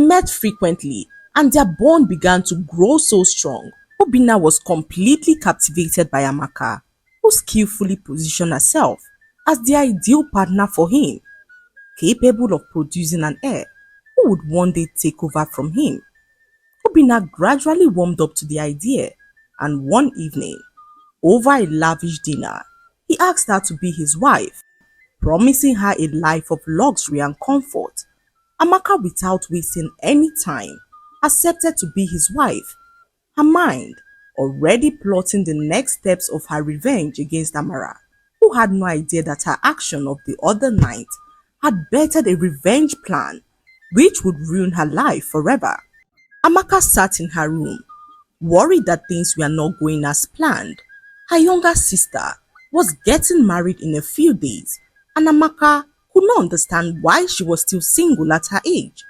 met frequently and their bond began to grow so strong. Obinna was completely captivated by Amaka, who skillfully positioned herself as the ideal partner for him, capable of producing an heir who would one day take over from him. Obinna gradually warmed up to the idea, and one evening, over a lavish dinner, he asked her to be his wife, promising her a life of luxury and comfort. Amaka, without wasting any time, accepted to be his wife, her mind already plotting the next steps of her revenge against Amara, who had no idea that her action of the other night had bettered a revenge plan which would ruin her life forever. Amaka sat in her room, worried that things were not going as planned. Her younger sister was getting married in a few days, and Amaka could not understand why she was still single at her age.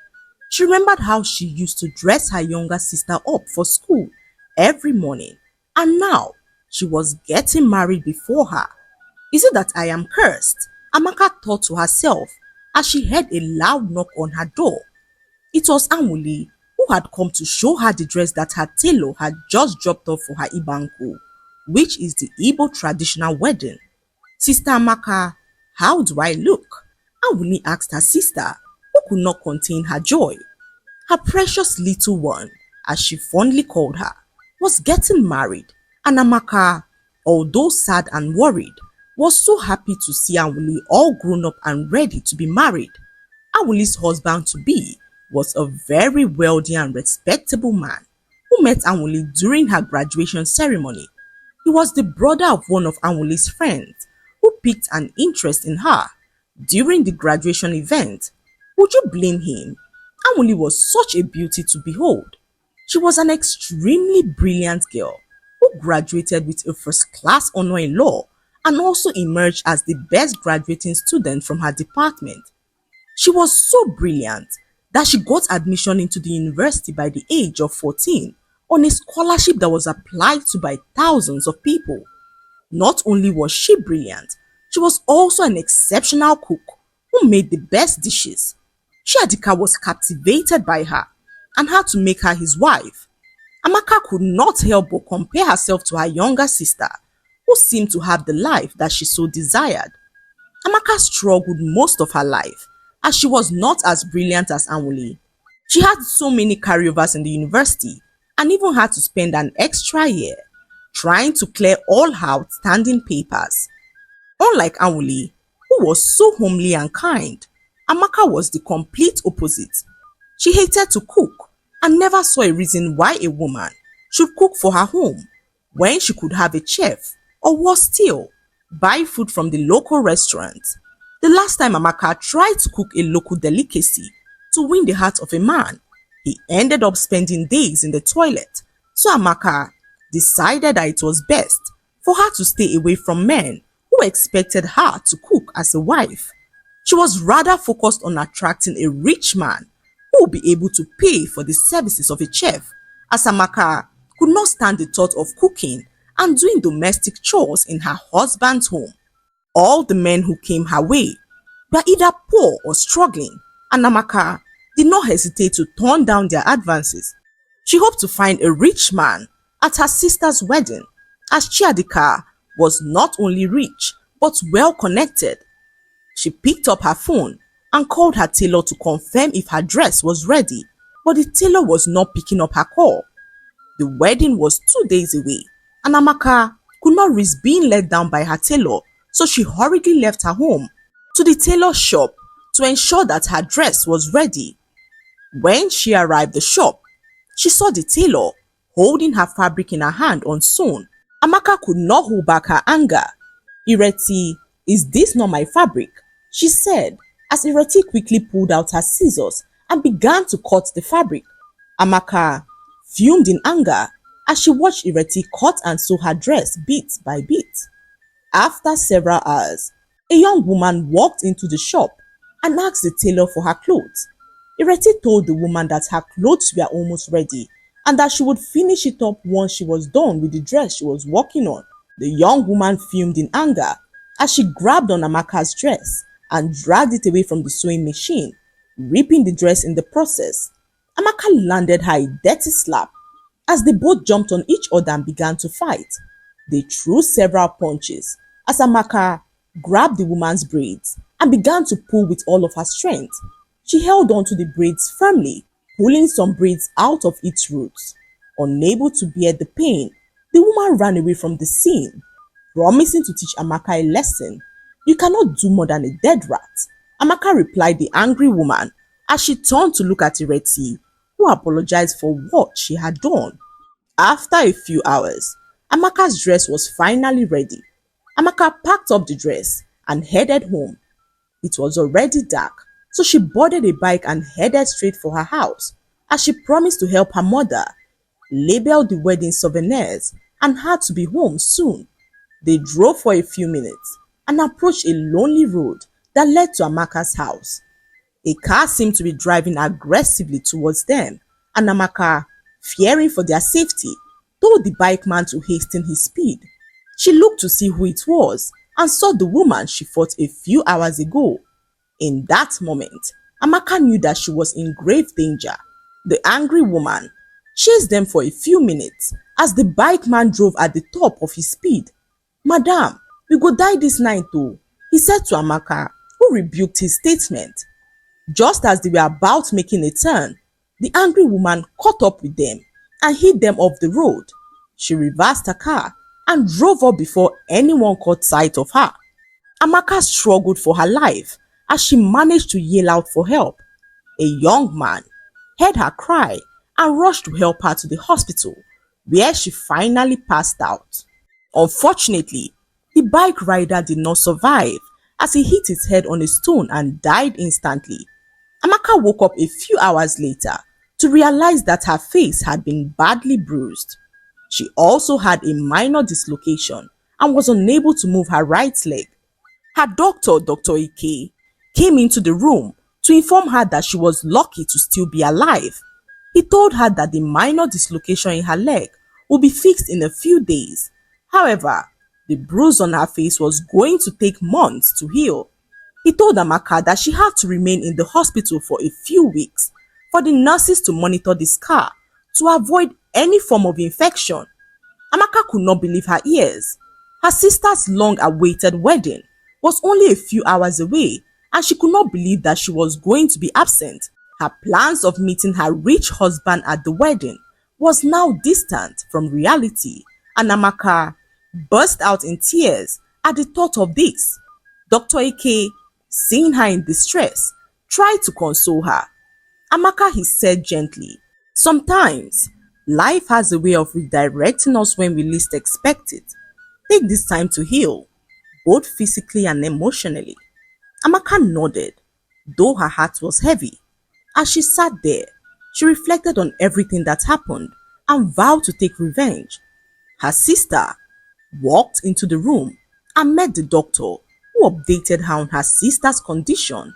She remembered how she used to dress her younger sister up for school every morning, and now she was getting married before her. Is it that I am cursed? Amaka thought to herself as she heard a loud knock on her door. It was Anwuli, who had come to show her the dress that her tailor had just dropped off for her Ibanku, which is the Igbo traditional wedding. Sister Amaka, how do I look? Anwuli asked her sister, who could not contain her joy. Her precious little one, as she fondly called her, was getting married, and Amaka, although sad and worried, was so happy to see Anwuli all grown up and ready to be married. Anwuli's husband-to-be was a very wealthy and respectable man who met Anwuli during her graduation ceremony. He was the brother of one of Anwuli's friends who picked an interest in her during the graduation event. Would you blame him? Anwuli was such a beauty to behold. She was an extremely brilliant girl who graduated with a first-class honor in law and also emerged as the best graduating student from her department. She was so brilliant that she got admission into the university by the age of 14 on a scholarship that was applied to by thousands of people. Not only was she brilliant, she was also an exceptional cook who made the best dishes. Chiadika was captivated by her and had to make her his wife. Amaka could not help but compare herself to her younger sister, who seemed to have the life that she so desired. Amaka struggled most of her life as she was not as brilliant as Anwuli. She had so many carryovers in the university and even had to spend an extra year trying to clear all her outstanding papers. Unlike Anwuli, who was so homely and kind, Amaka was the complete opposite. She hated to cook and never saw a reason why a woman should cook for her home when she could have a chef, or worse still, buy food from the local restaurant. The last time Amaka tried to cook a local delicacy to win the heart of a man, he ended up spending days in the toilet. So Amaka decided that it was best for her to stay away from men who expected her to cook as a wife. She was rather focused on attracting a rich man who would be able to pay for the services of a chef, as Amaka could not stand the thought of cooking and doing domestic chores in her husband's home. All the men who came her way were either poor or struggling, and Amaka did not hesitate to turn down their advances. She hoped to find a rich man at her sister's wedding, as Chiadika was not only rich but well connected. She picked up her phone and called her tailor to confirm if her dress was ready, but the tailor was not picking up her call. The wedding was 2 days away, and Amaka could not risk being let down by her tailor, so she hurriedly left her home to the tailor shop to ensure that her dress was ready. When she arrived at the shop, she saw the tailor holding her fabric in her hand unsewn. Amaka could not hold back her anger. "Ireti, is this not my fabric?" she said, as Ireti quickly pulled out her scissors and began to cut the fabric. Amaka fumed in anger as she watched Ireti cut and sew her dress bit by bit. After several hours, a young woman walked into the shop and asked the tailor for her clothes. Ireti told the woman that her clothes were almost ready and that she would finish it up once she was done with the dress she was working on. The young woman fumed in anger as she grabbed on Amaka's dress and dragged it away from the sewing machine, ripping the dress in the process. Amaka landed her a dirty slap as they both jumped on each other and began to fight. They threw several punches as Amaka grabbed the woman's braids and began to pull with all of her strength. She held onto the braids firmly, pulling some braids out of its roots. Unable to bear the pain, the woman ran away from the scene, promising to teach Amaka a lesson. You cannot do more than a dead rat. Amaka replied the angry woman as she turned to look at Ireti, who apologized for what she had done. After a few hours, Amaka's dress was finally ready. Amaka packed up the dress and headed home. It was already dark, so she boarded a bike and headed straight for her house, as she promised to help her mother label the wedding souvenirs and had to be home soon. They drove for a few minutes and approached a lonely road that led to Amaka's house. A car seemed to be driving aggressively towards them, and Amaka, fearing for their safety, told the bike man to hasten his speed. She looked to see who it was and saw the woman she fought a few hours ago. In that moment, Amaka knew that she was in grave danger. The angry woman chased them for a few minutes as the bike man drove at the top of his speed. "Madam, we go die this night though," he said to Amaka, who rebuked his statement. Just as they were about making a turn, the angry woman caught up with them and hit them off the road. She reversed her car and drove off before anyone caught sight of her. Amaka struggled for her life as she managed to yell out for help. A young man heard her cry and rushed to help her to the hospital, where she finally passed out. Unfortunately, the bike rider did not survive as he hit his head on a stone and died instantly. Amaka woke up a few hours later to realize that her face had been badly bruised. She also had a minor dislocation and was unable to move her right leg. Her doctor, Dr. Ike, came into the room to inform her that she was lucky to still be alive. He told her that the minor dislocation in her leg would be fixed in a few days. However, the bruise on her face was going to take months to heal. He told Amaka that she had to remain in the hospital for a few weeks for the nurses to monitor the scar to avoid any form of infection. Amaka could not believe her ears. Her sister's long-awaited wedding was only a few hours away, and she could not believe that she was going to be absent. Her plans of meeting her rich husband at the wedding was now distant from reality, and Amaka burst out in tears at the thought of this. Dr. Ike, seeing her in distress, tried to console her. "Amaka," he said gently, "sometimes life has a way of redirecting us when we least expect it. Take this time to heal, both physically and emotionally." Amaka nodded, though her heart was heavy. As she sat there, she reflected on everything that happened and vowed to take revenge. Her sister walked into the room and met the doctor, who updated her on her sister's condition.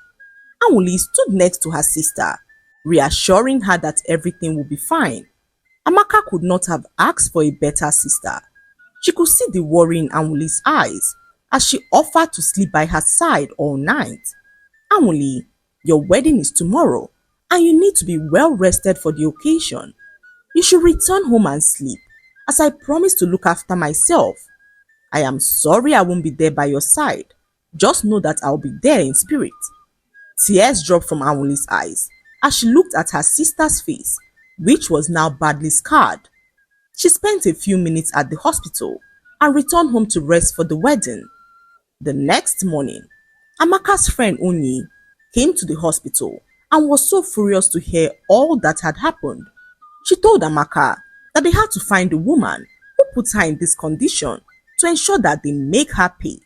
Anwuli stood next to her sister, reassuring her that everything would be fine. Amaka could not have asked for a better sister. She could see the worry in Anwuli's eyes as she offered to sleep by her side all night. "Anwuli, your wedding is tomorrow and you need to be well rested for the occasion. You should return home and sleep, as I promised to look after myself. I am sorry I won't be there by your side. Just know that I'll be there in spirit." Tears dropped from Anwuli's eyes as she looked at her sister's face, which was now badly scarred. She spent a few minutes at the hospital and returned home to rest for the wedding. The next morning, Amaka's friend Onyi came to the hospital and was so furious to hear all that had happened. She told Amaka that they had to find the woman who put her in this condition to ensure that they make her pay.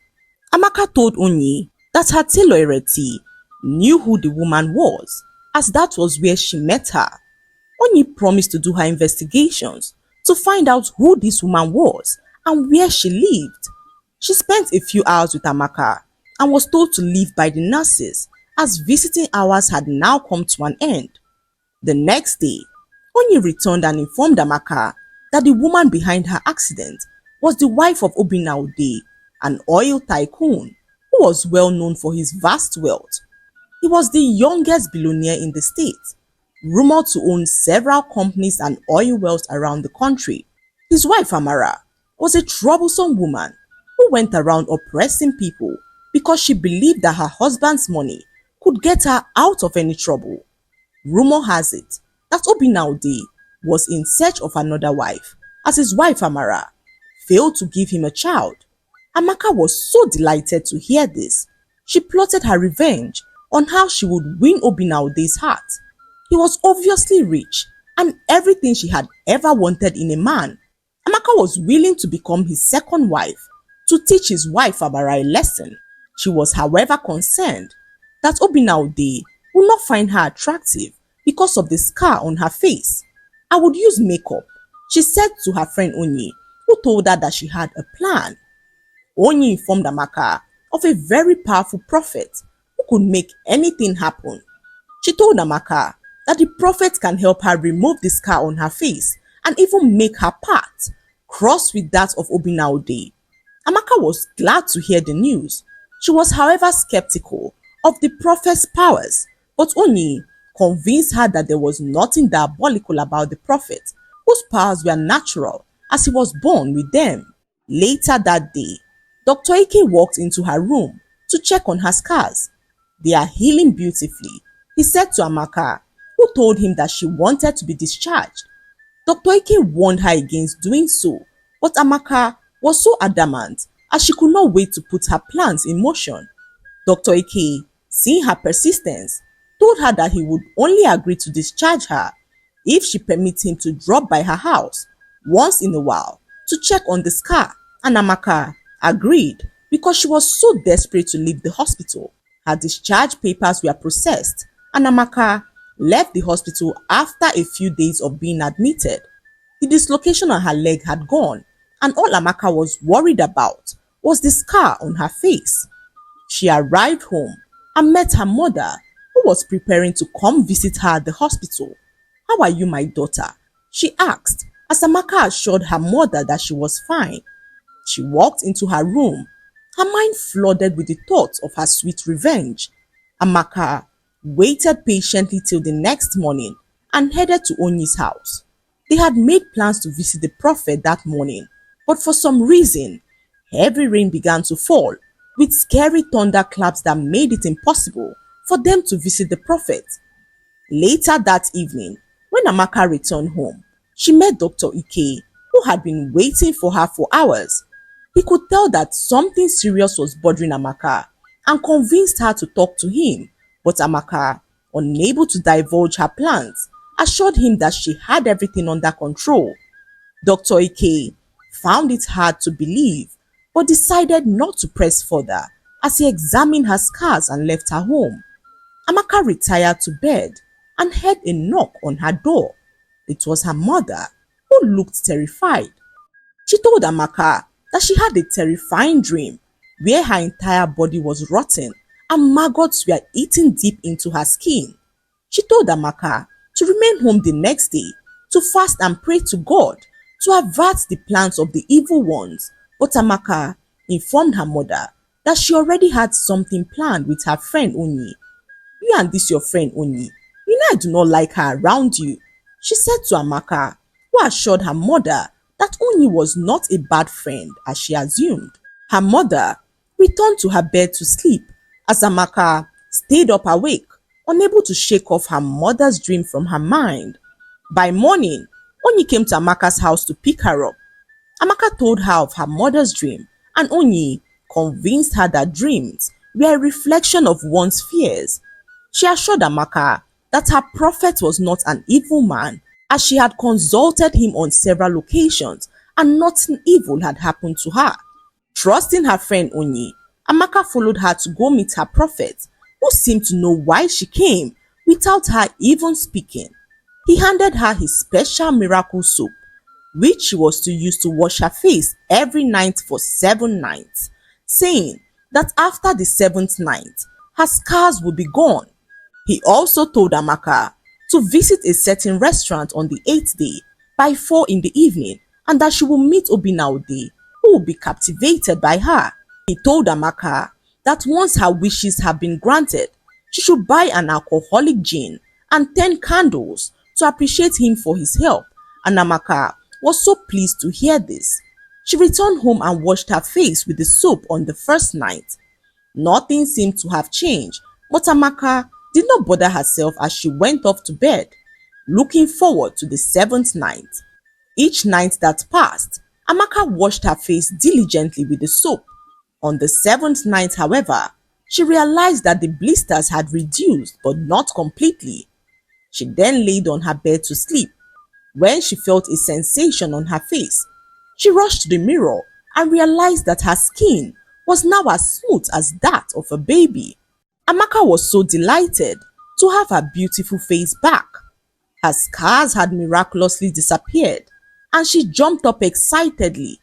Amaka told Onyi that her tailor Ereti knew who the woman was, as that was where she met her. Onyi promised to do her investigations to find out who this woman was and where she lived. She spent a few hours with Amaka and was told to leave by the nurses, as visiting hours had now come to an end. The next day, Onyi returned and informed Amaka that the woman behind her accident was the wife of Obinna Ode, an oil tycoon who was well known for his vast wealth. He was the youngest billionaire in the state. rumored to own several companies and oil wells around the country. His wife Amara was a troublesome woman who went around oppressing people because she believed that her husband's money could get her out of any trouble. Rumor has it that Obinaude was in search of another wife as his wife Amara failed to give him a child. Amaka was so delighted to hear this. She plotted her revenge on how she would win Obinaude's heart. He was obviously rich and everything she had ever wanted in a man. Amaka was willing to become his second wife to teach his wife Amara a lesson. She was, however, concerned that Obinaude would not find her attractive because of the scar on her face. "I would use makeup," she said to her friend Onyi, who told her that she had a plan. Onyi informed Amaka of a very powerful prophet who could make anything happen. She told Amaka that the prophet can help her remove the scar on her face and even make her path cross with that of Obinaude. Amaka was glad to hear the news. She was, however, skeptical of the prophet's powers, but Onyi convinced her that there was nothing diabolical about the prophet, whose powers were natural as he was born with them. Later that day, Dr. Ike walked into her room to check on her scars. "They are healing beautifully," he said to Amaka, who told him that she wanted to be discharged. Dr. Ike warned her against doing so, but Amaka was so adamant as she could not wait to put her plans in motion. Dr. Ike, seeing her persistence, told her that he would only agree to discharge her if she permits him to drop by her house once in a while to check on the scar, and Amaka agreed because she was so desperate to leave the hospital. Her discharge papers were processed and Amaka left the hospital after a few days of being admitted. The dislocation on her leg had gone and all Amaka was worried about was the scar on her face. She arrived home and met her mother, who was preparing to come visit her at the hospital. "How are you, my daughter?" she asked, as Amaka assured her mother that she was fine. She walked into her room, her mind flooded with the thoughts of her sweet revenge. Amaka waited patiently till the next morning and headed to Onyi's house. They had made plans to visit the prophet that morning, but for some reason, heavy rain began to fall with scary thunderclaps that made it impossible for them to visit the prophet. Later that evening, when Amaka returned home, she met Dr. Ike, who had been waiting for her for hours. He could tell that something serious was bothering Amaka and convinced her to talk to him, but Amaka, unable to divulge her plans, assured him that she had everything under control. Dr. Ike found it hard to believe, but decided not to press further as he examined her scars and left her home. Amaka retired to bed and heard a knock on her door. It was her mother, who looked terrified. She told Amaka that she had a terrifying dream where her entire body was rotting and maggots were eating deep into her skin. She told Amaka to remain home the next day to fast and pray to God to avert the plans of the evil ones, but Amaka informed her mother that she already had something planned with her friend Onyi. "You and this your friend Onyi, you know I do not like her around you," she said to Amaka, who assured her mother that Onyi was not a bad friend as she assumed. Her mother returned to her bed to sleep as Amaka stayed up awake, unable to shake off her mother's dream from her mind. By morning, Onyi came to Amaka's house to pick her up. Amaka told her of her mother's dream and Onyi convinced her that dreams were a reflection of one's fears. She assured Amaka that her prophet was not an evil man as she had consulted him on several occasions and nothing evil had happened to her. Trusting her friend Onyi, Amaka followed her to go meet her prophet, who seemed to know why she came without her even speaking. He handed her his special miracle soap, which she was to use to wash her face every night for 7 nights, saying that after the 7th night, her scars would be gone. He also told Amaka to visit a certain restaurant on the 8th day by 4 in the evening and that she will meet Obinaude, who will be captivated by her. He told Amaka that once her wishes have been granted, she should buy an alcoholic gin and 10 candles to appreciate him for his help, and Amaka was so pleased to hear this. She returned home and washed her face with the soap on the first night. Nothing seemed to have changed, but Amaka did not bother herself as she went off to bed, looking forward to the seventh night. Each night that passed, Amaka washed her face diligently with the soap. On the seventh night, however, she realized that the blisters had reduced but not completely. She then laid on her bed to sleep. When she felt a sensation on her face, she rushed to the mirror and realized that her skin was now as smooth as that of a baby. Amaka was so delighted to have her beautiful face back. Her scars had miraculously disappeared, and she jumped up excitedly